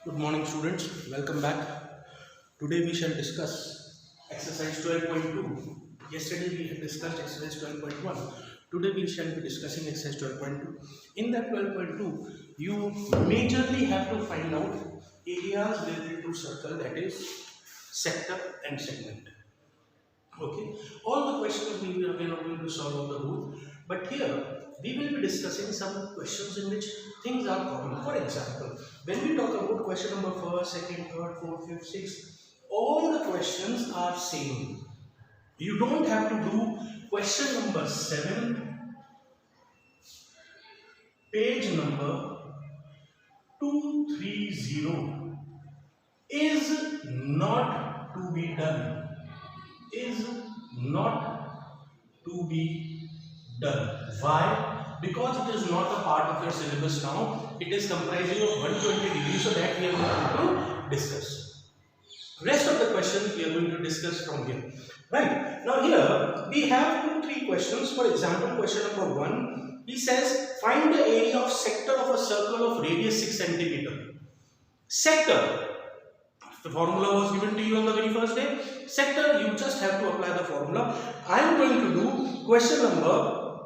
Good morning, students. Welcome back. Today we shall discuss exercise 12.2. Yesterday we had discussed exercise 12.1. Today we shall be discussing exercise 12.2. In that 12.2, you majorly have to find out areas related to circle, that is sector and segment. Okay, all the questions we are not going to solve on the whole, but here we will be discussing some questions in which things are common. For example, when we talk about question number first, second, third, fourth, fifth, sixth, all the questions are same. You don't have to do question number 7, page number 230 is not to be done. Is not to be done. Why? Because it is not a part of your syllabus now. It is comprising of 120 degrees, so that we are going to discuss. Rest of the questions we are going to discuss from here. Right. Now here we have 2-3 questions. For example, question number 1. He says, find the area of sector of a circle of radius 6 centimeter. Sector. The formula was given to you on the very first day. Sector, you just have to apply the formula. I am going to do question number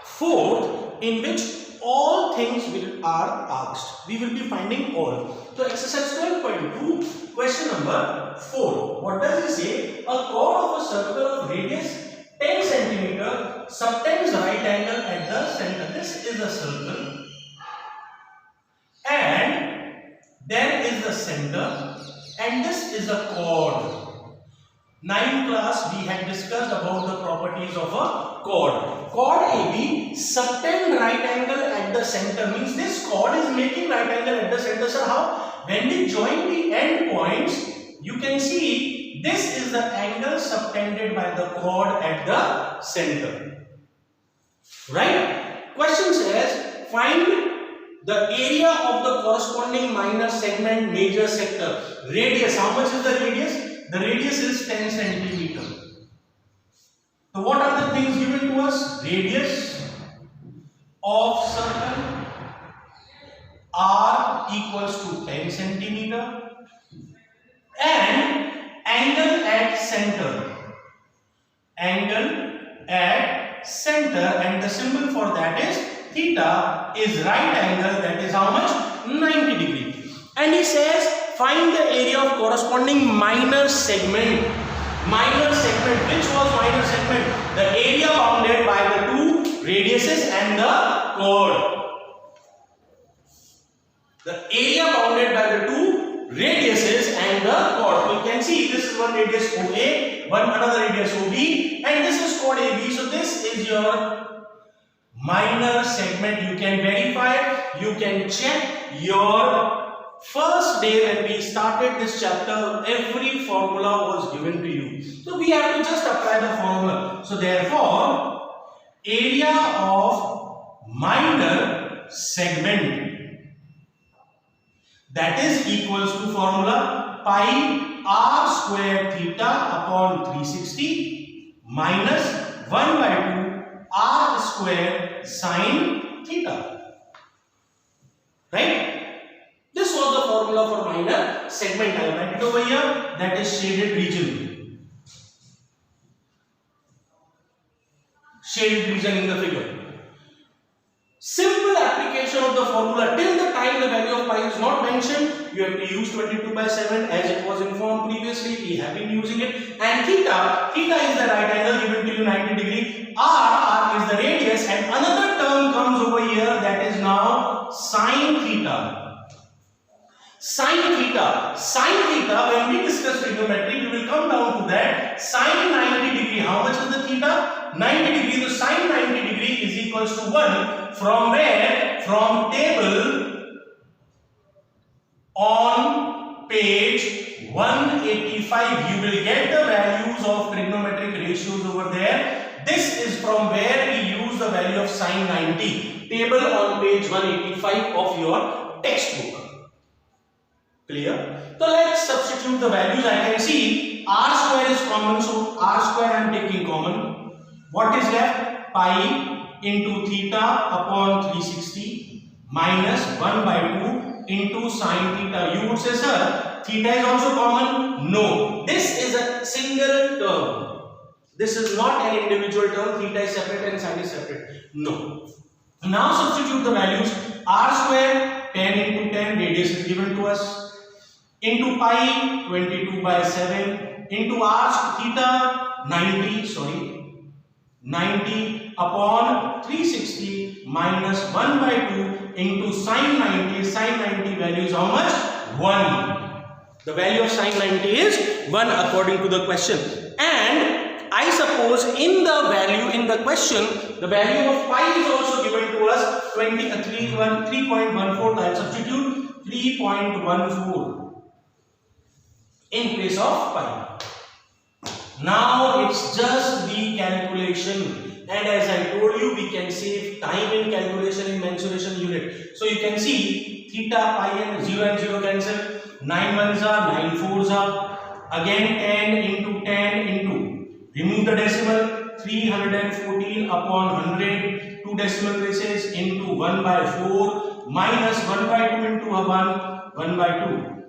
4, in which all things are asked. We will be finding all. So exercise 12.2, question number 4. What does it say? A chord of a circle of radius 10 centimeter subtends right angle at the center. This is a circle. And there is the center, and this is a chord. 9th class we had discussed about the properties of a chord. Chord AB subtend right angle at the center, means this chord is making right angle at the center. So how? When we join the end points, you can see this is the angle subtended by the chord at the center. Right? Question says, find the area of the corresponding minor segment, major sector. Radius, how much is the radius? The radius is 10 centimeter. So what are the things given to us? Radius of circle R equals to 10 centimeter and angle at center. Angle at center, and the symbol for that is theta is right angle, that is how much? 90 degree. And he says find the area of corresponding minor segment. Minor segment, which was minor segment? The area bounded by the 2 radiuses and the chord. The area bounded by the 2 radiuses and the chord. So you can see this is one radius OA, another radius OB, and this is chord AB. So this is your minor segment. You can verify, you can check your first day when we started this chapter, every formula was given to you. So we have to just apply the formula. So therefore, area of minor segment, that is equals to formula pi r square theta upon 360 minus 1 by 2 r square sine theta. Right? This was the formula for minor segment. I write it over here. That is shaded region. Shaded region in the figure. Simple application of the formula. Till the time the value of pi is not mentioned, you have to use 22/7 as it was informed previously. We have been using it. And theta is the right angle given to you 90 degree. R is the radius, and another term comes over here, that is now sine theta. Sine theta, when we discuss trigonometry, we will come down to that. Sine 90 degree, how much is the theta? 90 degree. So sine 90 degree is equals to 1. From where? From table on page 185. You will get the values of trigonometric ratios over there. This is from where we use the value of sine 90. Table on page 185 of your textbook. Clear? So let's substitute the values. I can see r square is common, so r square I am taking common. What is left? Pi into theta upon 360 minus 1 by 2 into sine theta. You would say, sir, theta is also common. No, this is a single term. This is not an individual term. Theta is separate and sine is separate. No. Now substitute the values. R square 10 into 10, radius is given to us, into pi 22 by 7, into r theta 90 upon 360 minus 1 by 2 into sine 90. Sine 90 value is how much? 1. The value of sine 90 is 1 according to the question. And I suppose in the question, the value of pi is also given to us 3.14. I'll substitute 3.14 in place of pi. Now it's just the calculation, and as I told you, we can save time in calculation in mensuration unit. So you can see theta, pi and 0 cancel. 9 ones are 9 fours are. Again 10 into 10 into. Remove the decimal, 314 upon 100, 2 decimal places into 1 by 4 minus 1 by 2 into 1 by 2.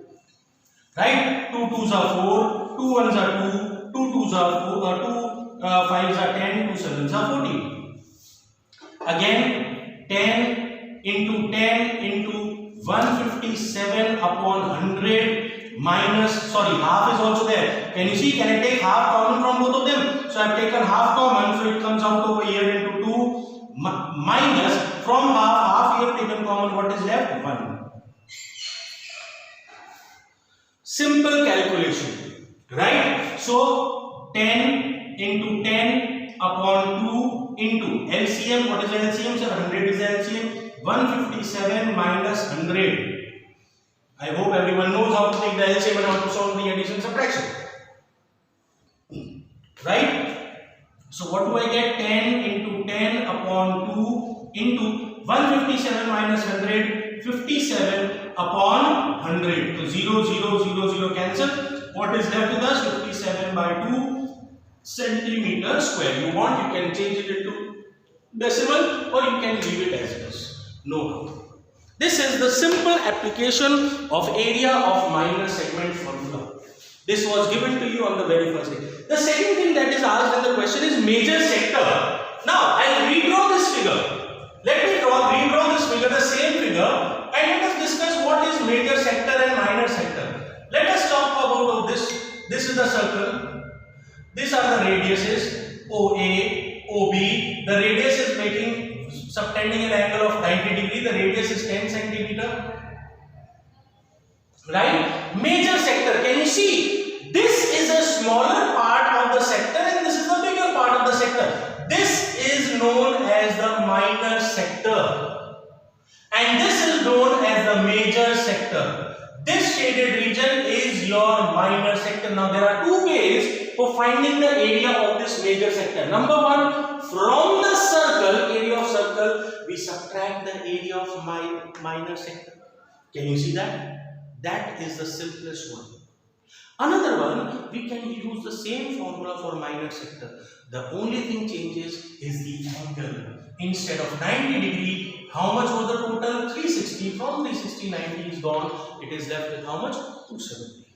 Right? 2 2s are 4, 2 1s are 2, 2 2s are 4, 2 5s are 10, 2 7s are 14. Again 10 into 10 into 157 upon 100 minus, half is also there. Can you see, can I take half common from both of them? So I have taken half common, so it comes out over here into 2 minus from half you have taken common, what is left? 1. Simple calculation, right? So 10 into 10 upon 2 into LCM, what is the LCM? So 100 is the LCM, 157 minus 100. I hope everyone knows how to take the LCM and how to solve the addition subtraction. Right? So what do I get? 10 into 10 upon 2 into 157 minus 100, 57 upon 100. So 0, 0, 0, 0 cancel. What is left with us? 57 by 2 centimeter square. You want, you can change it into decimal or you can leave it as it is. No harm. This is the simple application of area of minor segment formula. This was given to you on the very first day. The second thing that is asked in the question is major sector. Now, I'll redraw this figure. Let me redraw this figure, the same figure, and let us discuss what is major sector and minor sector. Let us talk about this. This is the circle. These are the radiuses OA, OB. The radius is making subtending an angle of 90 degree. The radius is 10 centimeter. Right? Major sector. Can you see? This is a smaller part of the sector and this is the bigger part of the sector. This is known as the minor sector. And this is known as the major sector. This shaded region is your minor sector. Now there are two ways for finding the area of this major sector. Number one, from the circle, area of circle, we subtract the area of minor sector. Can you see that? That is the simplest one. Another one, we can use the same formula for minor sector. The only thing changes is the angle. Instead of 90 degree, how much was the total? 360. From 360, 90 is gone. It is left with how much? 270.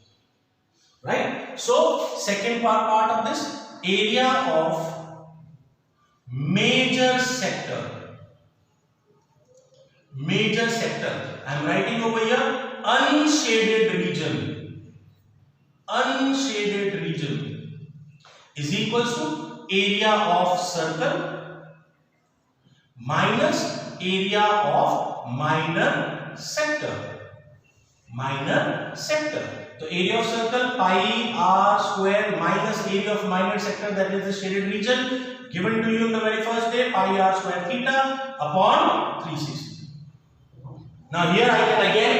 Right? So, second part of this, area of major sector. Major sector. I am writing over here, unshaded region. Unshaded region is equals to area of circle minus area of minor sector. Minor sector. So area of circle pi r square minus area of minor sector, that is the shaded region, given to you in the very first day, pi r square theta upon 360. Now here I can again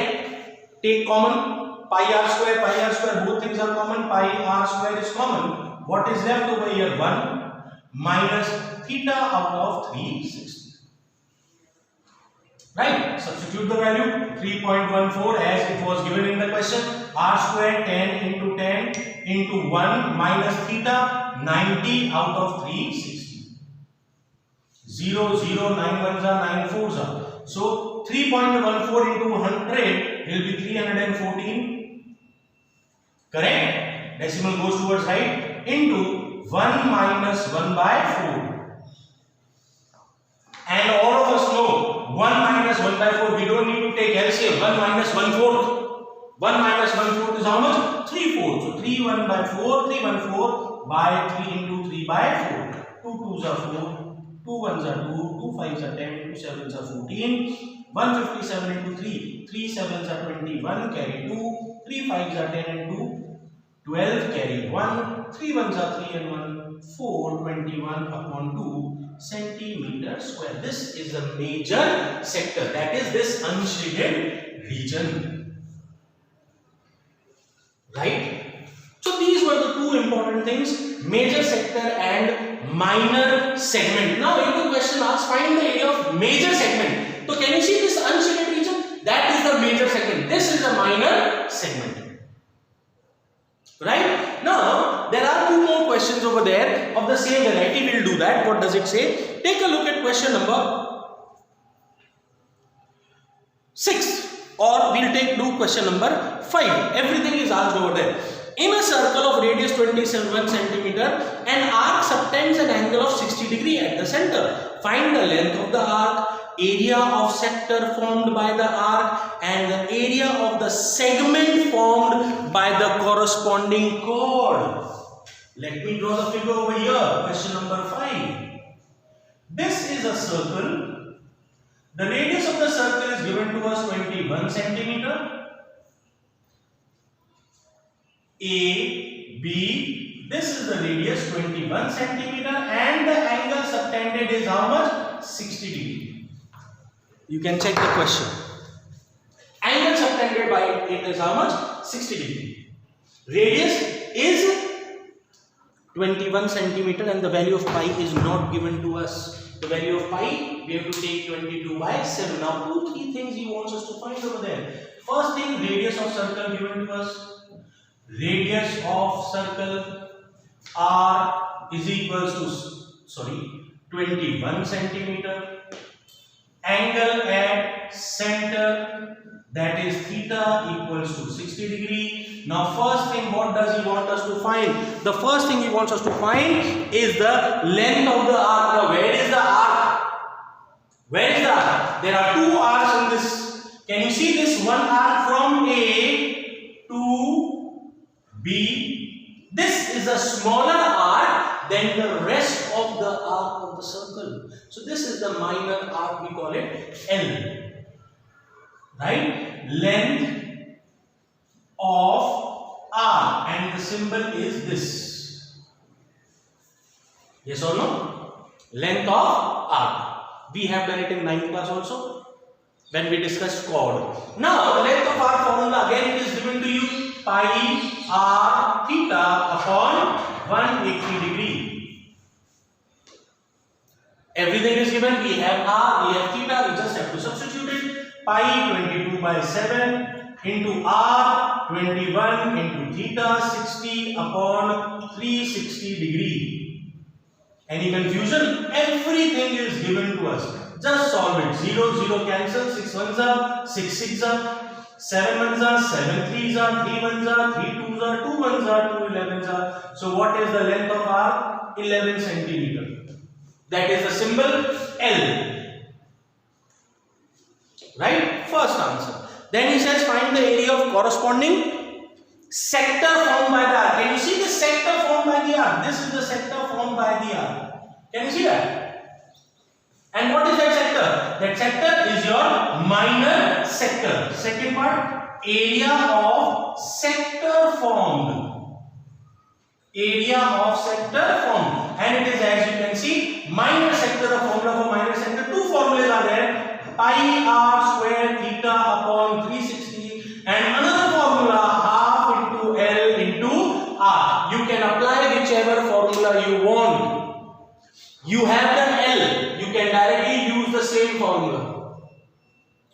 take common. Pi r square, both things are common. Pi r square is common. What is left over here? 1 minus theta out of 360. Right? Substitute the value 3.14 as it was given in the question. R square 10 into 10 into 1 minus theta 90 out of 360. 0, 0, 9 ones are 9 fours are. So 3.14 into 100 will be 314. Correct? Decimal goes towards height into 1 minus 1 by 4. And all of us know 1 minus 1 by 4. We don't need to take LCM. 1 minus 1/4. 1 minus 1/4 is how much? 3/4. So 3 1 by 4. 3 1 4 by 3 into 3 by 4. 2 2s are 4. 2 1s are 2. 2 5s are 10. 2 7s are 14. 157 into 3. 3 7s are 21. Carry 2. 3 5s are 10 and 2. 12 carry 1. 3 1s are 3 and 1. 4 21 upon 2 centimeter square. This is a major sector. That is this unshaded region. Right? So these were the two important things, major sector and minor segment. Now if the question asks, find the area of major segment. So can you see this unshaded region? That is the major segment. This is the minor segment. Right? Now there are two more questions over there of the same variety. We'll do that. What does it say? Take a look at question number 6. Or we'll do question number 5. Everything is asked over there. In a circle of radius 27 centimeter, an arc subtends an angle of 60 degree at the center. Find the length of the arc, area of sector formed by the arc, and the area of the segment formed by the corresponding chord. Let me draw the figure over here. Question number 5. This is a circle. The radius of the circle is given to us 21 centimeter. A, B, this is the radius 21 centimeter and the angle subtended is how much? 60 degree. You can check the question. Angle subtended by it is how much? 60 degree. Radius is 21 centimeter and the value of pi is not given to us. The value of pi, we have to take 22 by 7. Now, 2-3 things he wants us to find over there. First thing, radius of circle given to us. Radius of circle R is equals to, 21 centimeter. Angle at center, that is theta, equals to 60 degree. Now first thing, what does he want us to find? The first thing he wants us to find is the length of the arc. Now where is the arc? Where is the arc? There are two arcs in this. Can you see this one arc from A to B? This is a smaller arc than the rest of the arc of the circle. So this is the minor arc, we call it L. Right? Length of arc, and the symbol is this. Yes or no? Length of arc. We have done it in 9th class also when we discussed chord. Now length of arc formula, again it is given to you, pi r theta upon 180 degree. Everything is given. We have r, we have theta, we just have to substitute it. Pi 22 by 7 into r 21 into theta 60 upon 360 degree. Any confusion? Everything is given to us. Just solve it. 0 0 cancel. 6 1s are 6 6s are 7 1s are 7 3s are 3 1s are 3 2s are 2 1s are 2 11s are. So what is the length of arc? 11 centimeter. That is the symbol L. Right? First answer. Then he says find the area of corresponding sector formed by the arc. Can you see the sector formed by the arc? This is the sector formed by the arc. Can you see that? And what is that sector? That sector is your minor sector. Second part, area of sector formed. Area of sector formed. And it is, as you can see, minor sector, the formula for minor sector. Two formulas are there. Pi r square theta upon 360 and another formula half into L into R. You can apply whichever formula you want. You have the L, you can directly use the same formula.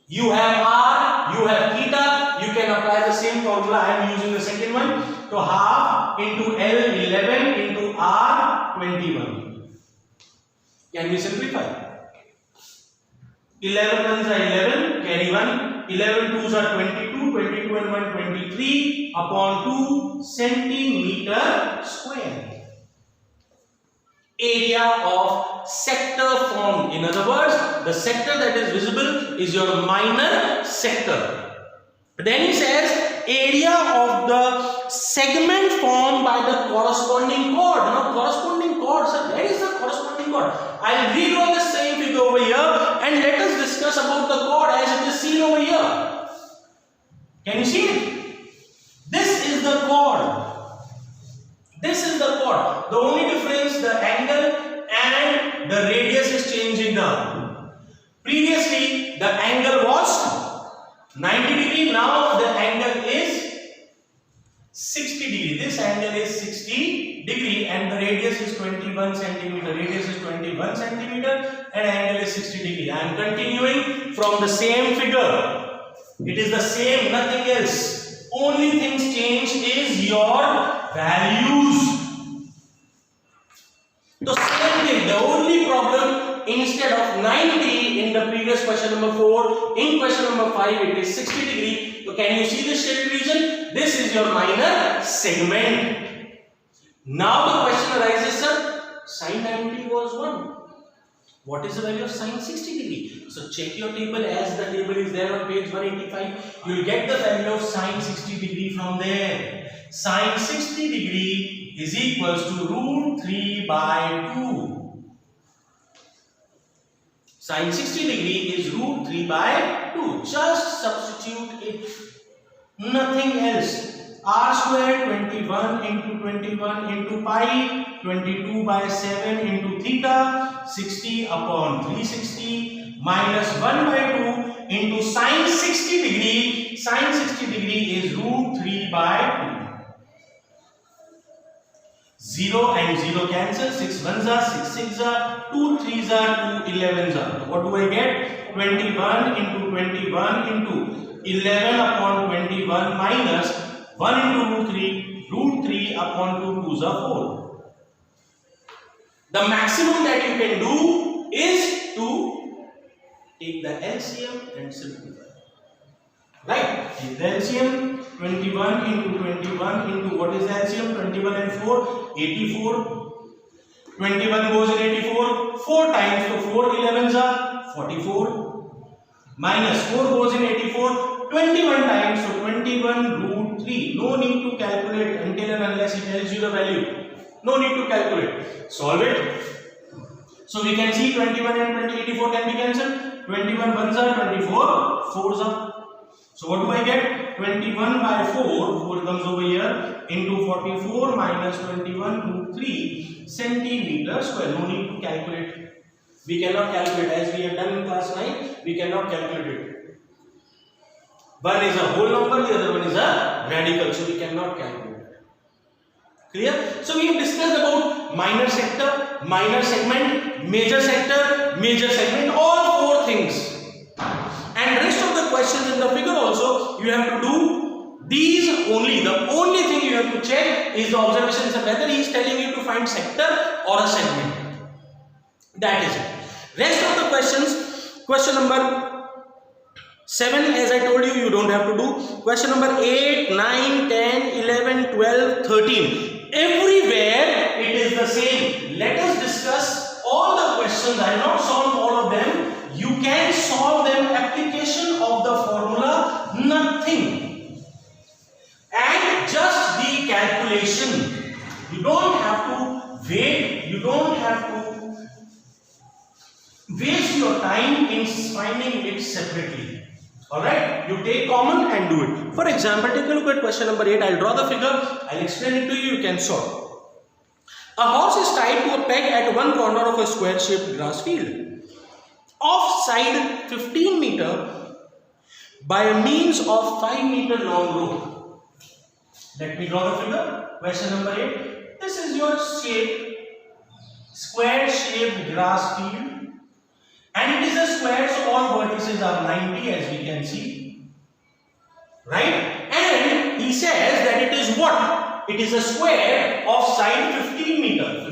You have R, you have theta, you can apply the same formula. I am using the second one. So half into L 11 into R 21. Can we simplify? 11 ones are 11, carry 1. 11 twos are 22, 22 and 1 23 upon 2 centimeter square. Area of sector formed. In other words, the sector that is visible is your minor sector. Then he says area of the segment formed by the corresponding chord. Now corresponding chord, sir, where is the corresponding chord? I will redraw the same figure over here and let us discuss about the chord as it is seen over here. Can you see it? This is the chord. This is the chord. The only difference, the angle and the radius is changing now. Previously, the angle was 90 degree. Now the angle is 60 degree. This angle is 60 degree and the radius is 21 centimeter. Radius is 21 centimeter and angle is 60 degree. I am continuing from the same figure. It is the same, nothing else. Only things change is your values. So same thing. The only problem, instead of 90 in the previous question number 4, in question number 5 it is 60 degree. So can you see this shaded region? This is your minor segment. Now the question arises, sir, sin 90 was 1. What is the value of sin 60 degree? So check your table as the table is there on page 185. You will get the value of sin 60 degree from there. Sin 60 degree is equals to root 3 by 2. Sin 60 degree is root 3 by 2. Just substitute it. Nothing else. R square 21 into 21 into pi, 22 by 7 into theta, 60 upon 360 minus 1 by 2 into sin 60 degree. Sin 60 degree is root 3 by 2. 0 and 0 cancel. 6 ones are 6 6s are 2 3s are 2 11s are. What do I get? 21 into 21 into 11 upon 21 minus 1 into root 3 upon 2 2s are 4. The maximum that you can do is to take the LCM and simplify. Right? Take the LCM. 21 into 21 into what is the LCM? 21 and 4, 84. 21 goes in 84 4 times, so 4 11s are 44. Minus 4 goes in 84 21 times, so 21 root 3. No need to calculate until and unless it tells you the value. No need to calculate. Solve it. So we can see 21 and 84 can be cancelled. 21 ones are 24 4s are. So what do I get? 21 by 4, 4 comes over here, into 44 minus 21 root 3 centimeter square. No need to calculate. We cannot calculate, as we have done in class 9. We cannot calculate it. One is a whole number, the other one is a radical, so we cannot calculate it. Clear? So we have discussed about minor sector, minor segment, major sector, major segment, all 4 things. And rest of the questions in the figure also, you have to do these only. The only thing you have to check is the observations and whether he is telling you to find sector or a segment. That is it. Rest of the questions, question number 7, as I told you, you don't have to do. Question number 8, 9, 10, 11, 12, 13. Everywhere it is the same. Let us discuss all the questions. I have not solved all of them. You can solve them. Application of the formula, nothing. And just the calculation. You don't have to wait. You don't have to waste your time in finding it separately. Alright? You take common and do it. For example, take a look at question number 8. I'll draw the figure. I'll explain it to you. You can solve. A horse is tied to a peg at one corner of a square-shaped grass field. Off side 15 meter by a means of 5 meter long rope. Let me draw the figure. Question number 8. This is your shape, square shaped grass field, and it is a square, so all vertices are 90 as we can see. Right? And he says that it is what? It is a square of side 15 meter.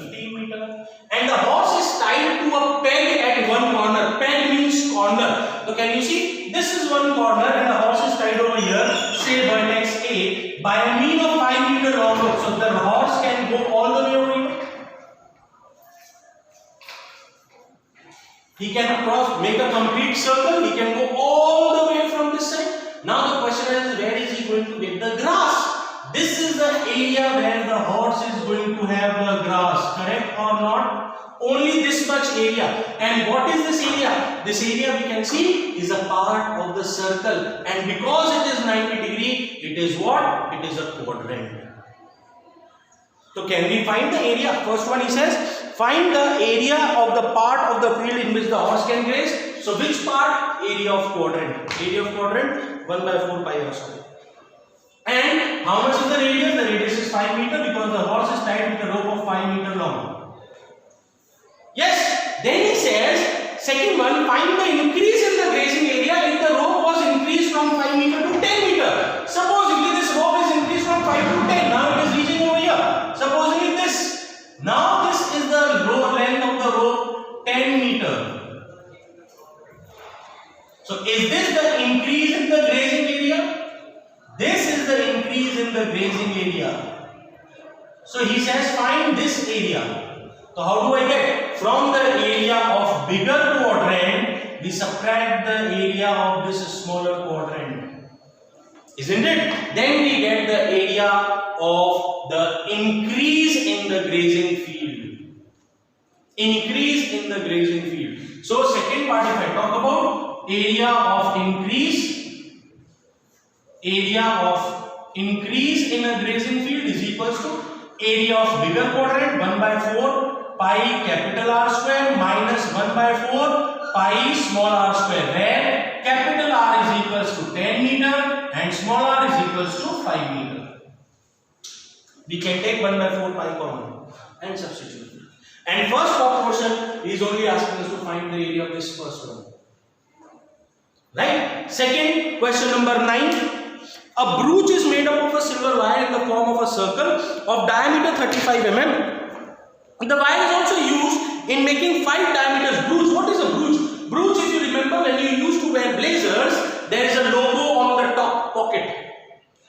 And the horse is tied to a peg at one corner. Peg means corner. corner. So can you see? This is one corner and the horse is tied over here, say vertex A, by a mean of 5 meter long rope. So the horse can go all the way over here. He can cross, make a complete circle. He can go all the way from this side. Now the question is, where is he going to get the grass? This is the area where the horse is going to have the grass, correct or not? Only this much area. And what is this area? This area we can see is a part of the circle, and because it is 90 degree, it is what? It is a quadrant. So can we find the area? First one he says, find the area of the part of the field in which the horse can graze. So which part? Area of quadrant. Area of quadrant 1 by 4 pi r square. And how much is the radius? The radius is 5 meter because the horse is tied with a rope of 5 meter long. Yes. Then he says, second one, find the increase in the grazing area if the rope was increased from 5 meter to 10 meter. Supposedly this rope is increased from 5 to 10. Now it is reaching over here. Supposedly this. Now this is the length of the rope 10 meter. So is this the increase in the grazing area? This is the increase in the grazing area. So he says find this area. So how do I get? From the area of bigger quadrant, we subtract the area of this smaller quadrant. Isn't it? Then we get the area of the increase in the grazing field. Increase in the grazing field. So second part, if I talk about area of increase, area of increase in a grazing field is equals to area of bigger quadrant 1 by 4 pi capital R square minus 1 by 4 pi small r square, where capital R is equals to 10 meter and small r is equals to 5 meter. We can take 1 by 4 pi common and substitute. And first portion is only asking us to find the area of this first one. Right? Second, question number 9. A brooch is made up of a silver wire in the form of a circle of diameter 35 mm. The wire is also used in making 5 diameters brooch. What is a brooch? Brooch, if you remember, when you used to wear blazers, there is a logo on the top pocket.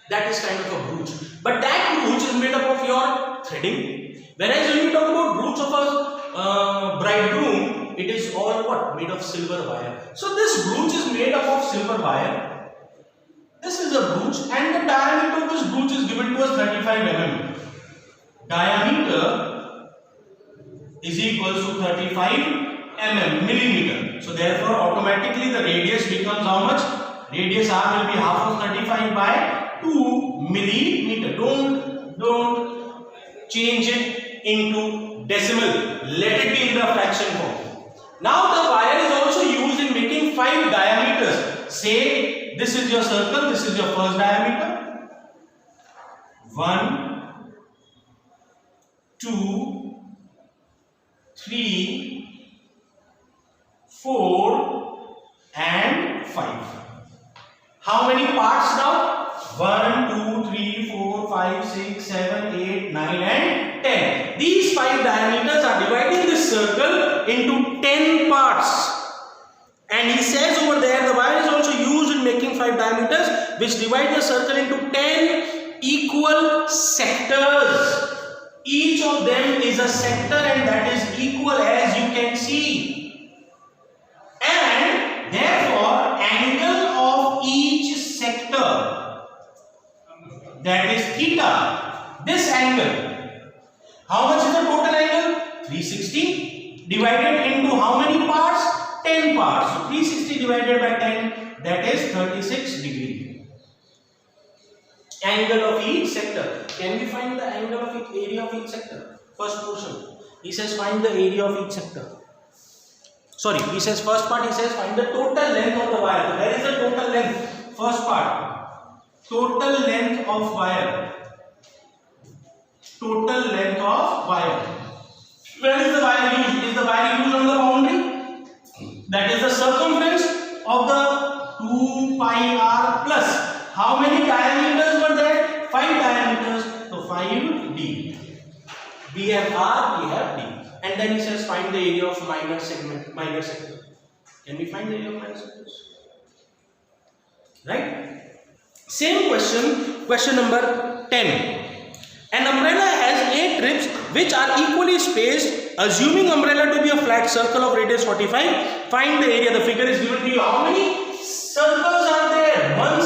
That is kind of a brooch. But that brooch is made up of your threading. Whereas when you talk about brooch of a bridegroom, it is all what? Made of silver wire. So this brooch is made up of silver wire. This is a brooch and the diameter of this brooch is given to us 35 mm. Diameter is equals to 35 millimeter. So therefore automatically the radius becomes how much? Radius R will be half of 35 by 2 millimeter. Don't change it into decimal. Let it be in the fraction form. Now the wire is also used in making 5 diameters. Say this is your circle, this is your first diameter. 1, 2, 3, 4 and 5. How many parts now? 1, 2, 3, 4, 5, 6, 7, 8, 9 and 10. These 5 diameters are dividing this circle into 10 parts. And he says over there the wire is also used in making 5 diameters which divide the circle into 10 equal sectors. Each of them is a sector and that is equal, as you can see. And therefore angle of each sector, that is theta, this angle, how much is the total angle? 360 divided into how many parts? 10 parts. So 360 divided by 10, that is 36 degree. Angle of each sector. Can we find the angle of each area of each sector? First portion. He says find the area of each sector. Sorry, he says first part, he says find the total length of the wire. So where is the total length? First part. Total length of wire. Total length of wire. Where is the wire used? Is the wire used on the boundary? That is the circumference of the 2 pi r plus. How many diameters were there? 5 diameters. So 5d. We have r, we have d. And then he says find the area of minor segment, minor sector. Can we find the area of minor sectors? Right? Same question, question number 10. An umbrella has 8 ribs which are equally spaced. Assuming umbrella to be a flat circle of radius 45, find the area. The figure is given to you. How many circles are there? One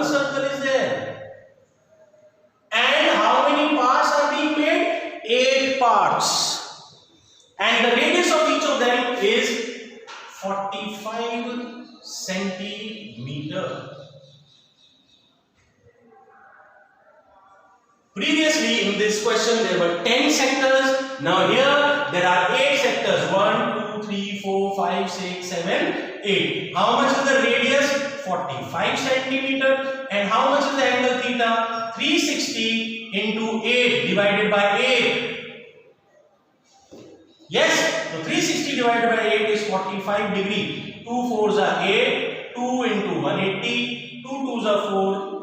circle is there. And how many parts are being made? 8 parts. And the radius of each of them is 45 centimeter. Previously in this question there were 10 sectors. Now here there are 8 sectors. 1, 2, 3, 4, 5, 6, 7, 8. How much is the radius? 45 centimeter. And how much is the angle theta? 360 into 8 divided by 8. Yes, so 360 divided by 8 is 45 degree. 2 4s are 8. 2 into 180. 2 2s are 4.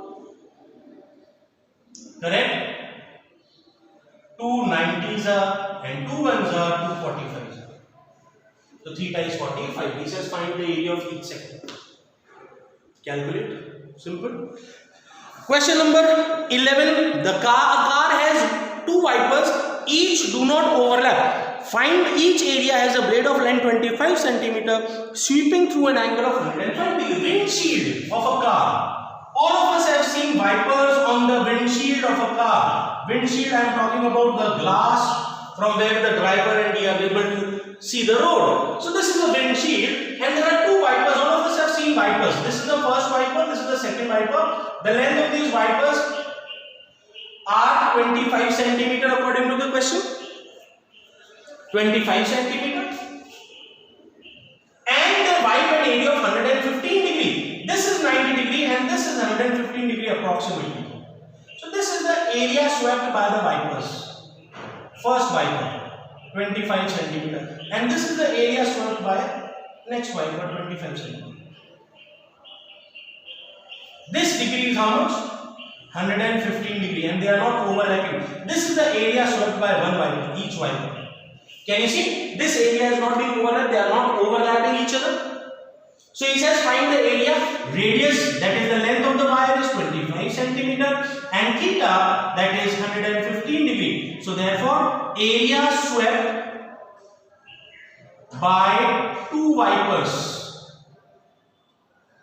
Correct? 2 90s are and 2 1s are 2 45s are. So theta is 45. He says find the area of each sector. Calculate. Simple. Question number 11. A car has 2 wipers. Each do not overlap. Find each area has a blade of length 25 centimeter sweeping through an angle of 105 degree. Windshield of a car. All of us have seen wipers on the windshield of a car. Windshield, I am talking about the glass from where the driver and we are able to see the road. So this is a windshield and there are 2 wipers. All of us have seen wipers. This is the first wiper, this is the second wiper. The length of these wipers are 25 centimeter according to the question. 25 centimeter. And they wipe an area of 115 degree. This is 90 degree and this is 115 degree approximately. So this is the area swept by the wipers. First wiper 25 centimeter and this is the area swept by next wiper 25 centimeter. This degree is how much? 115 degree and they are not overlapping. This is the area swept by one wiper, each wiper. Can you see? This area is not being overlapped, they are not overlapping each other. So he says find the area. Radius, that is the length of the wire, is 25 centimeter and theta, that is 115 degree. So therefore area swept by 2 wipers.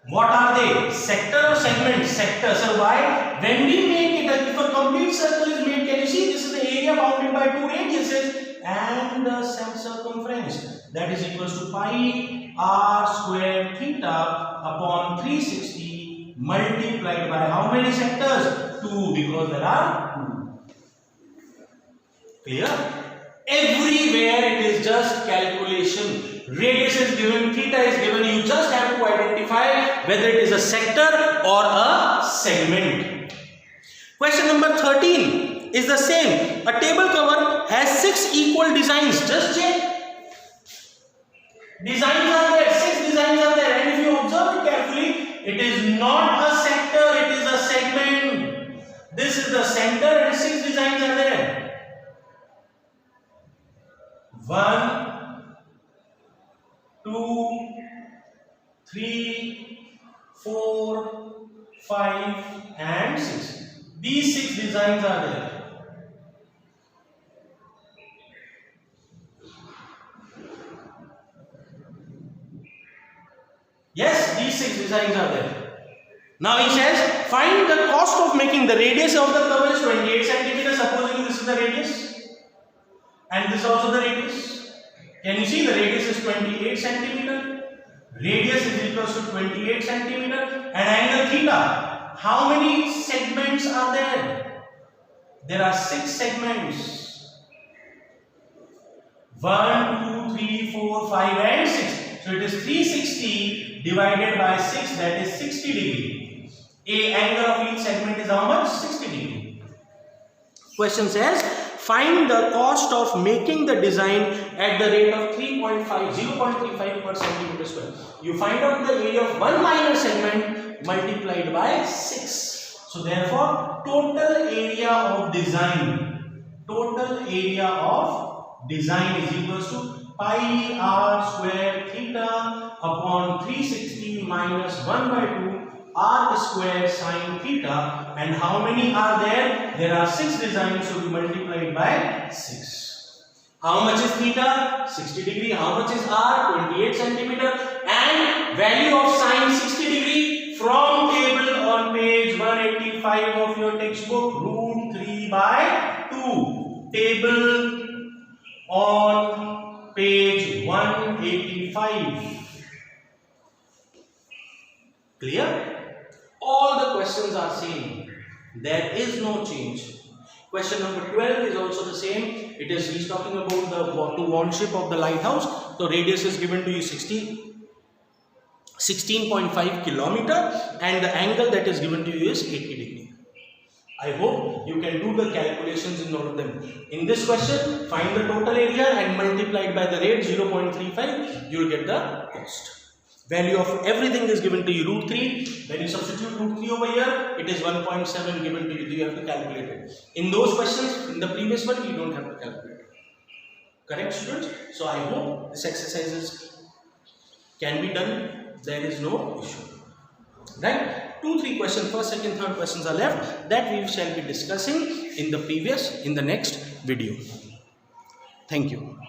What are they? Sector or segment? Sector. So why? When we make it, if a complete circle is made, can you see this is the area bounded by 2 radiuses and the circumference, that is equals to pi r square theta upon 360 multiplied by how many sectors? 2, because there are 2. Clear? Everywhere it is just calculation. Radius is given, theta is given, you just have to identify whether it is a sector or a segment. Question number 13 is the same. A table cover has 6 equal designs. Just check. Designs are there, 6 designs are there, and if you observe it carefully, it is not a sector, it is a segment. This is the center and 6 designs are there. 1, 2, 3, 4, 5 and 6. These 6 designs are there. Yes, these 6 designs are there. Now he says find the cost of making. The radius of the cover is 28 centimeters. Supposing this is the radius and this is also the radius. Can you see the radius is 28 centimeter? Radius is equals to 28 centimeter and angle theta. How many segments are there? There are 6 segments. 1, 2, 3, 4, 5 and 6. So it is 360 divided by 6, that is 60 degree. A angle of each segment is how much? 60 degree. Question says find the cost of making the design at the rate of 0.35 per centimeter square. You find out the area of one minor segment multiplied by 6. So therefore total area of design is equals to pi r square theta upon 360 minus 1 by 2 r square sine theta. And how many are there? There are 6 designs, so we multiplied by 6. How much is theta? 60 degree. How much is r? 28 centimeter. And value of sine 60 degree from table on page 185 of your textbook, root 3 by 2. Table on page 185. Clear? All the questions are same. There is no change. Question number 12 is also the same. It is, he's talking about the to-want ship of the lighthouse. So radius is given to you 16.5 kilometer and the angle that is given to you is 80 degree. I hope you can do the calculations in all of them. In this question, find the total area and multiplied by the rate 0.35, you will get the cost. Value of everything is given to you root 3. When you substitute root 3 over here, it is 1.7 given to you. You have to calculate it. In those questions, in the previous one, you don't have to calculate it. Correct, students? So I hope this exercises can be done. There is no issue. Right? 2-3 questions, first, second, third questions are left that we shall be discussing in the next video. Thank you.